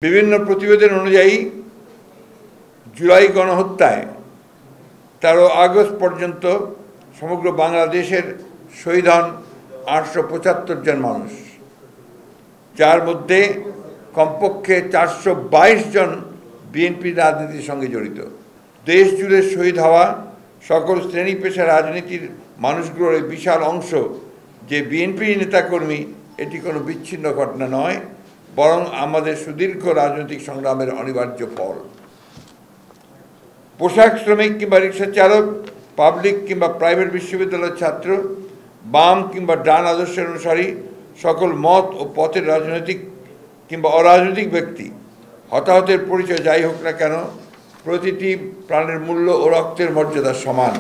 বিভিন্ন প্রতিবেদন অনুযায়ী জুলাই গণহত্যায় 13 আগস্ট পর্যন্ত সমগ্র বাংলাদেশের শহীদ হন 875 জন মানুষ, যার মধ্যে কমপক্ষে 422 জন বিএনপি রাজনীতির সঙ্গে জড়িত। দেশ জুড়ে শহীদ হওয়া সকল শ্রেণী পেশা রাজনীতির মানুষগুলোর বিশাল অংশ যে বিএনপির নেতাকর্মী, এটি কোনো বিচ্ছিন্ন ঘটনা নয়, বরং আমাদের সুদীর্ঘ রাজনৈতিক সংগ্রামের অনিবার্য ফল। পোশাক শ্রমিক কিংবা রিক্সা চালক, পাবলিক কিংবা প্রাইভেট বিশ্ববিদ্যালয়ের ছাত্র, বাম কিংবা ডান আদর্শের অনুসারী, সকল মত ও পথের রাজনৈতিক কিংবা অরাজনৈতিক ব্যক্তি, হতাহতের পরিচয় যাই হোক না কেন, প্রতিটি প্রাণের মূল্য ও রক্তের মর্যাদা সমান।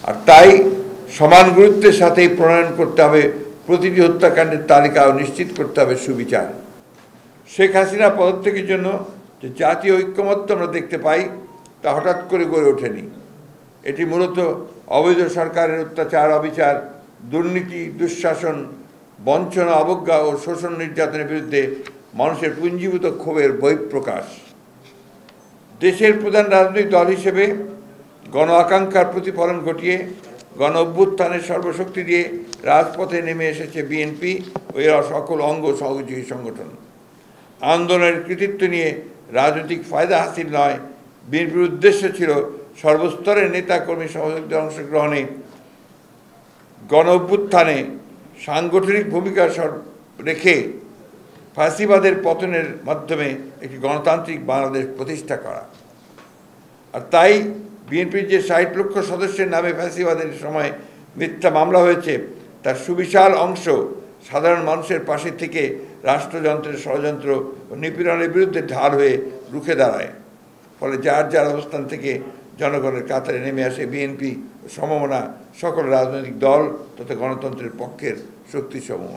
আর তাই সমান গুরুত্বের সাথেই প্রণয়ন করতে হবে প্রতিটি হত্যাকাণ্ডের তালিকা ও নিশ্চিত করতে হবে সুবিচার। শেখ হাসিনা পদত্যাগের জন্য যে জাতীয় ঐক্যমত্য আমরা দেখতে পাই, তা হঠাৎ করে গড়ে ওঠেনি। এটি মূলত অবৈধ সরকারের অত্যাচার, অবিচার, দুর্নীতি, দুঃশাসন, বঞ্চনা, অবজ্ঞা ও শোষণ নির্যাতনের বিরুদ্ধে মানুষের পুঞ্জীভূত ক্ষোভের বহিঃপ্রকাশ। দেশের প্রধান রাজনৈতিক দল হিসেবে গণ আকাঙ্ক্ষার প্রতিফলন ঘটিয়ে গণ অভ্যুত্থানের সর্বশক্তি দিয়ে রাজপথে নেমে এসেছে বিএনপি ও এর সকল অঙ্গ সহযোগী সংগঠন। আন্দোলনের কৃতিত্ব নিয়ে রাজনৈতিক ফায়দা হাসিল নয়, বিএনপির উদ্দেশ্য ছিল সর্বস্তরের নেতাকর্মী সহযোগীদের অংশগ্রহণে গণ অভ্যুত্থানে সাংগঠনিক ভূমিকা রেখে ফাঁসিবাদের পতনের মাধ্যমে একটি গণতান্ত্রিক বাংলাদেশ প্রতিষ্ঠা করা। আর তাই বিএনপির যে 60 লক্ষ সদস্যের নামে ফ্যাসিবাদের সময় মিথ্যা মামলা হয়েছে, তার সুবিশাল অংশ সাধারণ মানুষের পাশে থেকে রাষ্ট্রযন্ত্রের ষড়যন্ত্র ও নিপীড়নের বিরুদ্ধে ঢাল হয়ে রুখে দাঁড়ায়। ফলে যার যার অবস্থান থেকে জনগণের কাতারে নেমে আসে বিএনপি সমমনা সকল রাজনৈতিক দল তথা গণতন্ত্রের পক্ষের শক্তিসমূহ।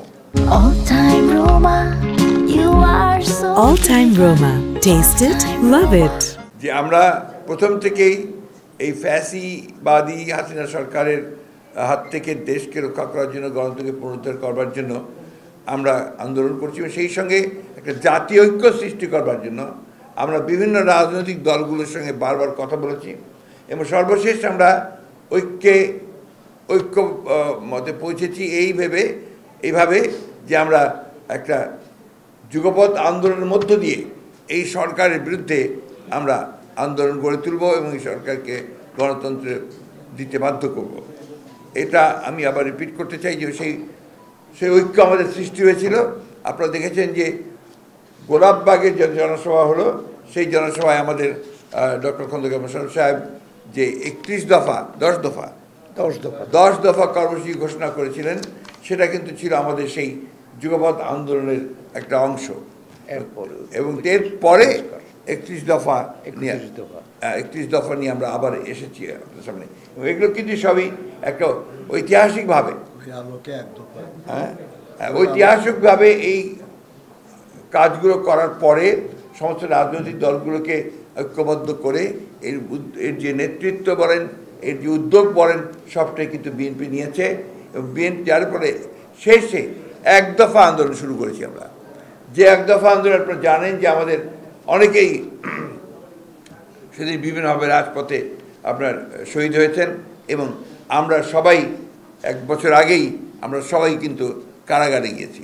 All time Roma. Taste it, love it. যে আমরা প্রথম থেকেই এই ফ্যাসিবাদী হাসিনা সরকারের হাত থেকে দেশকে রক্ষা করার জন্য, গণতন্ত্রকে পুনরুদ্ধার করবার জন্য আমরা আন্দোলন করছি এবং সেই সঙ্গে একটা জাতীয় ঐক্য সৃষ্টি করবার জন্য আমরা বিভিন্ন রাজনৈতিক দলগুলোর সঙ্গে বারবার কথা বলেছি এবং সর্বশেষ আমরা ঐক্য মতে পৌঁছেছি এইভাবে যে আমরা একটা যুগপৎ আন্দোলনের মধ্য দিয়ে এই সরকারের বিরুদ্ধে আমরা আন্দোলন গড়ে তুলব এবং এই সরকারকে গণতন্ত্র দিতে বাধ্য করব। এটা আমি আবার রিপিট করতে চাই যে সেই ঐক্য আমাদের সৃষ্টি হয়েছিল। আপনারা দেখেছেন যে গোলাপবাগের যে জনসভা হলো, সেই জনসভায় আমাদের ডক্টর খন্দকার মোশাররফ সাহেব যে 10 দফা কর্মসূচি ঘোষণা করেছিলেন, সেটা কিন্তু ছিল আমাদের সেই যুগপৎ আন্দোলনের একটা অংশ। এবং এরপরে 31 দফা নিয়ে আমরা আবার এসেছি আপনার সামনে। এগুলো কিন্তু সবই একটা ঐতিহাসিকভাবে এই কাজগুলো করার পরে সমস্ত রাজনৈতিক দলগুলোকে ঐক্যবদ্ধ করে এর যে নেতৃত্ব বলেন, এর যে উদ্যোগ বলেন, সবটাই কিন্তু বিএনপি নিয়েছে এবং বিএনপি যার ফলে শেষে 1 দফা আন্দোলন শুরু করেছি আমরা। যে 1 দফা আন্দোলন আপনারা জানেন যে আমাদের অনেকেই সেদিন বিভিন্নভাবে রাজপথে আপনার শহীদ হয়েছেন এবং আমরা সবাই 1 বছর আগেই আমরা সবাই কিন্তু কারাগারে গিয়েছি।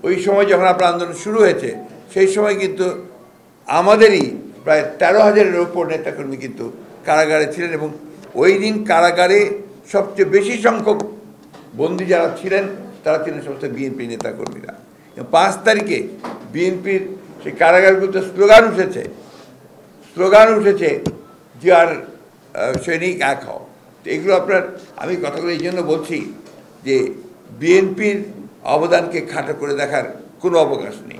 ওই সময় যখন আপনার আন্দোলন শুরু হয়েছে, সেই সময় কিন্তু আমাদেরই প্রায় 13,000-এর উপর নেতাকর্মী কিন্তু কারাগারে ছিলেন এবং ওই দিন কারাগারে সবচেয়ে বেশি সংখ্যক বন্দী যারা ছিলেন তারা ছিলেন সমস্ত বিএনপি নেতাকর্মীরা। 5 তারিখে বিএনপির সেই কারাগারগুলোতে স্লোগান উঠেছে যে আর সৈনিক এক হও। তো এগুলো আমি কথাগুলো এই জন্য বলছি যে বিএনপির অবদানকে খাটো করে দেখার কোনো অবকাশ নেই।